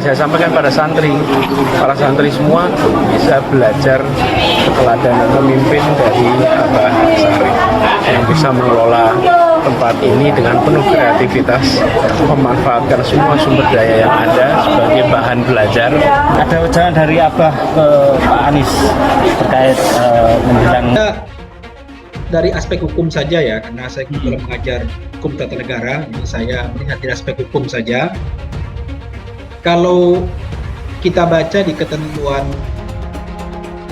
saya sampaikan pada santri, para santri semua bisa belajar keteladanan memimpin dari Abah Syarif yang bisa mengelola tempat ini dengan penuh kreativitas, memanfaatkan semua sumber daya yang ada sebagai bahan belajar. Ada ucapan dari Abah ke Pak Anies terkait menjelang dari aspek hukum saja ya, karena saya kebetulan mengajar hukum tata negara, jadi saya melihat dari aspek hukum saja. Kalau kita baca di ketentuan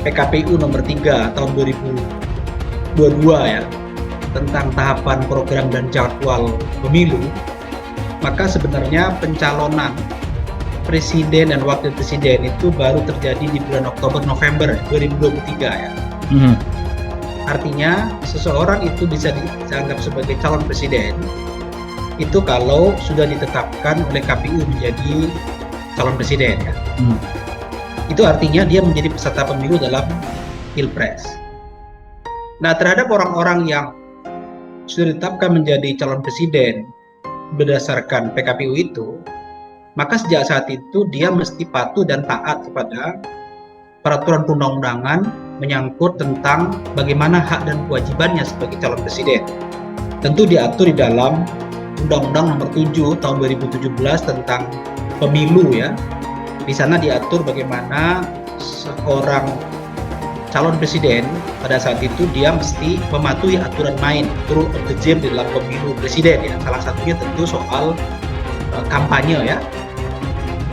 PKPU nomor 3 tahun 2022 ya, tentang tahapan program dan jadwal pemilu, maka sebenarnya pencalonan presiden dan wakil presiden itu baru terjadi di bulan Oktober-November 2023 ya. Artinya seseorang itu bisa dianggap sebagai calon presiden itu kalau sudah ditetapkan oleh KPU menjadi calon presiden ya. Itu artinya dia menjadi peserta pemilu dalam Pilpres. Nah, terhadap orang-orang yang sudah ditetapkan menjadi calon presiden berdasarkan PKPU itu, maka sejak saat itu dia mesti patuh dan taat kepada peraturan perundang-undangan menyangkut tentang bagaimana hak dan kewajibannya sebagai calon presiden. Tentu diatur di dalam Undang-Undang Nomor 7 Tahun 2017 tentang pemilu ya. Di sana diatur bagaimana seorang calon presiden pada saat itu dia mesti mematuhi aturan main, rule of the game di dalam pemilu presiden ya. Salah satunya tentu soal kampanye ya.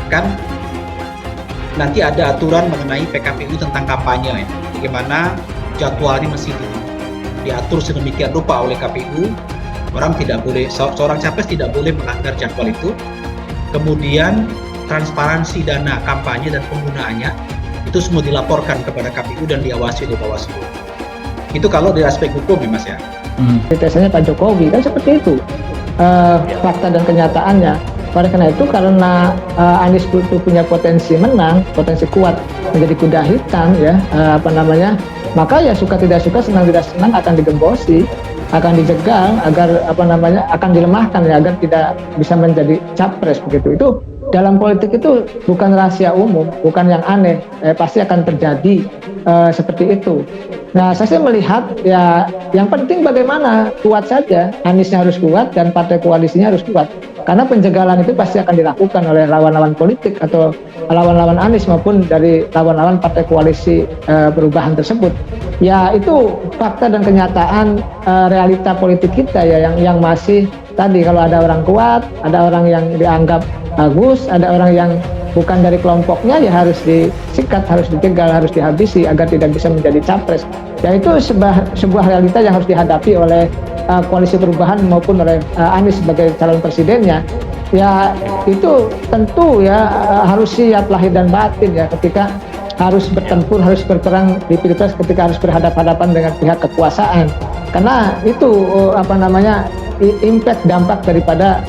Kan nanti ada aturan mengenai PKPU tentang kampanye ya. Bagaimana jadwalnya mesti diatur sedemikian rupa oleh KPU. Orang tidak boleh, seorang capres tidak boleh melanggar jadwal itu. Kemudian transparansi dana kampanye dan penggunaannya itu semua dilaporkan kepada KPU dan diawasi oleh Bawaslu. Itu kalau dari aspek hukum ya Mas ya. Biasanya Pak Jokowi kan seperti itu, fakta dan kenyataannya. Oleh karena itu, karena Anies itu punya potensi menang, potensi kuat menjadi kuda hitam ya, maka ya suka tidak suka, senang tidak senang akan digembosi, akan dijegal agar akan dilemahkan ya, agar tidak bisa menjadi capres begitu. Itu dalam politik itu bukan rahasia umum, bukan yang aneh, pasti akan terjadi seperti itu. Nah, saya sih melihat ya yang penting bagaimana kuat saja, Aniesnya harus kuat dan partai koalisinya harus kuat. Karena penjagalan itu pasti akan dilakukan oleh lawan-lawan politik atau lawan-lawan Anies maupun dari lawan-lawan partai koalisi perubahan tersebut. Ya itu fakta dan kenyataan realita politik kita ya yang masih tadi, kalau ada orang kuat, ada orang yang dianggap bagus, ada orang yang bukan dari kelompoknya ya harus disikat, harus dijegal, harus dihabisi agar tidak bisa menjadi capres. Ya itu sebuah realita yang harus dihadapi oleh koalisi perubahan maupun oleh Anies sebagai calon presidennya. Ya itu tentu ya harus siap lahir dan batin ya ketika harus bertempur, harus berperang di Pilpres, ketika harus berhadapan-hadapan dengan pihak kekuasaan. Karena itu impact dampak daripada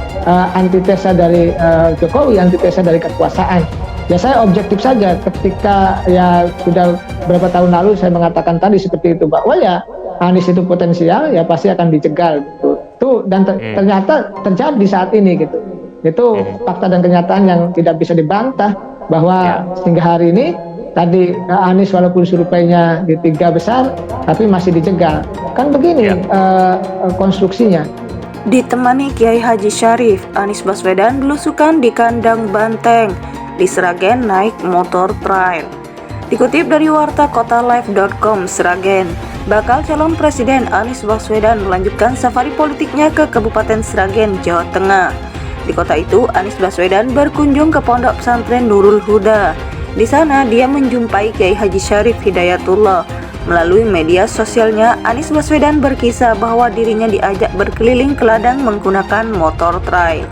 antitesa dari Jokowi, antitesa dari kekuasaan. Ya saya objektif saja ketika ya sudah beberapa tahun lalu saya mengatakan tadi seperti itu, bahwa ya Anies itu potensial ya pasti akan dijegal gitu. Dan ternyata terjadi saat ini gitu. Itu fakta dan kenyataan yang tidak bisa dibantah, bahwa hingga hari ini tadi Anies walaupun surveinya di 3 besar tapi masih dijegal. Kan begini konstruksinya. Ditemani Kiai Haji Syarif, Anies Baswedan belusukan di kandang banteng. Di Sragen naik motor trail. Dikutip dari warta kotalive.com, Sragen, bakal calon presiden Anies Baswedan melanjutkan safari politiknya ke Kabupaten Sragen, Jawa Tengah. Di kota itu, Anies Baswedan berkunjung ke Pondok Pesantren Nurul Huda. Di sana, dia menjumpai Kiai Haji Syarif Hidayatullah. Melalui media sosialnya, Anies Baswedan berkisah bahwa dirinya diajak berkeliling ke ladang menggunakan motor trail.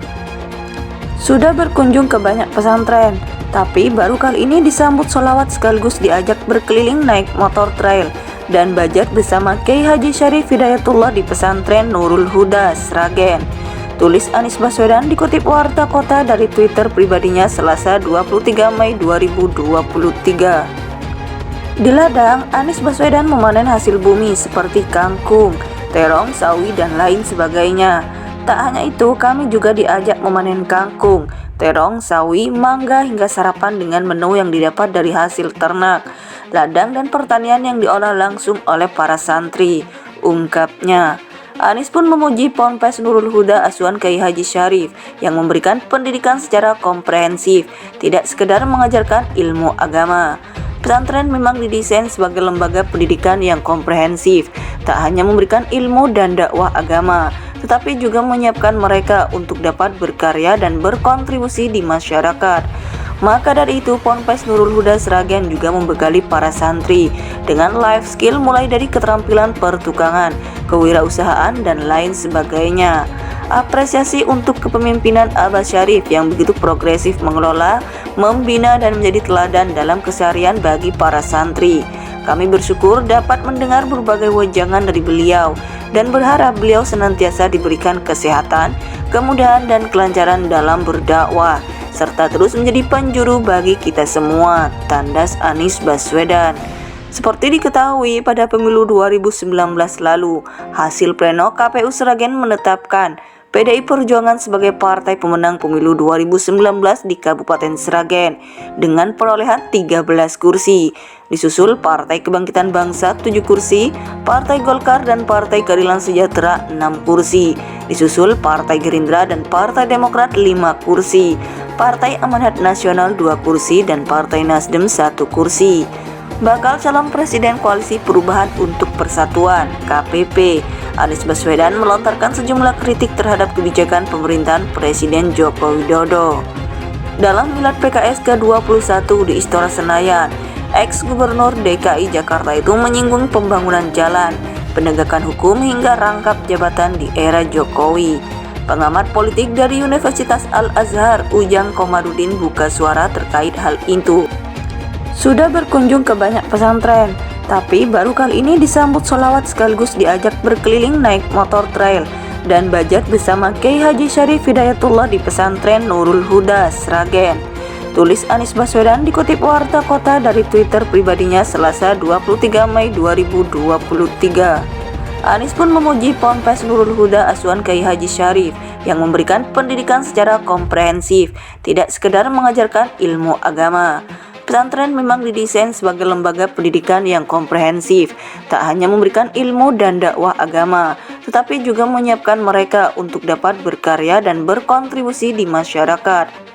Sudah berkunjung ke banyak pesantren, tapi baru kali ini disambut sholawat sekaligus diajak berkeliling naik motor trail dan bajak bersama Kiai Haji Syarif Hidayatullah di pesantren Nurul Huda, Sragen. Tulis Anies Baswedan dikutip Warta Kota dari Twitter pribadinya Selasa 23 Mei 2023. Di ladang, Anies Baswedan memanen hasil bumi seperti kangkung, terong, sawi, dan lain sebagainya. Tak hanya itu, kami juga diajak memanen kangkung. terong, sawi, mangga hingga sarapan dengan menu yang didapat dari hasil ternak, ladang dan pertanian yang diolah langsung oleh para santri, ungkapnya. Anies pun memuji Ponpes Nurul Huda asuhan Kiai Haji Syarif yang memberikan pendidikan secara komprehensif, tidak sekedar mengajarkan ilmu agama. Pesantren memang didesain sebagai lembaga pendidikan yang komprehensif, tak hanya memberikan ilmu dan dakwah agama, tetapi juga menyiapkan mereka untuk dapat berkarya dan berkontribusi di masyarakat. Maka dari itu, Ponpes Nurul Huda Sragen juga membekali para santri dengan life skill mulai dari keterampilan pertukangan, kewirausahaan, dan lain sebagainya. Apresiasi untuk kepemimpinan Abah Syarif yang begitu progresif mengelola, membina, dan menjadi teladan dalam keseharian bagi para santri. Kami bersyukur dapat mendengar berbagai wejangan dari beliau dan berharap beliau senantiasa diberikan kesehatan, kemudahan, dan kelancaran dalam berdakwah, serta terus menjadi penjuru bagi kita semua, tandas Anies Baswedan. Seperti diketahui pada pemilu 2019 lalu, hasil pleno KPU Sragen menetapkan PDI Perjuangan sebagai partai pemenang pemilu 2019 di Kabupaten Sragen dengan perolehan 13 kursi. Disusul Partai Kebangkitan Bangsa 7 kursi, Partai Golkar dan Partai Keadilan Sejahtera 6 kursi. Disusul Partai Gerindra dan Partai Demokrat 5 kursi, Partai Amanat Nasional 2 kursi dan Partai Nasdem 1 kursi. Bakal calon presiden Koalisi Perubahan untuk Persatuan (KPP), Anies Baswedan melontarkan sejumlah kritik terhadap kebijakan pemerintahan Presiden Joko Widodo. Dalam milad PKS ke-21 di Istora Senayan, ex-gubernur DKI Jakarta itu menyinggung pembangunan jalan, penegakan hukum hingga rangkap jabatan di era Jokowi. Pengamat politik dari Universitas Al-Azhar, Ujang Komarudin, buka suara terkait hal itu. Sudah berkunjung ke banyak pesantren, tapi baru kali ini disambut sholawat sekaligus diajak berkeliling naik motor trail dan bajat bersama Kiai Haji Syarif Hidayatullah di pesantren Nurul Huda Sragen. Tulis Anies Baswedan dikutip Warta Kota dari Twitter pribadinya Selasa 23 Mei 2023. Anies pun memuji Ponpes Nurul Huda asuhan Kiai Haji Syarif yang memberikan pendidikan secara komprehensif, tidak sekedar mengajarkan ilmu agama. Pesantren memang didesain sebagai lembaga pendidikan yang komprehensif, tak hanya memberikan ilmu dan dakwah agama, tetapi juga menyiapkan mereka untuk dapat berkarya dan berkontribusi di masyarakat.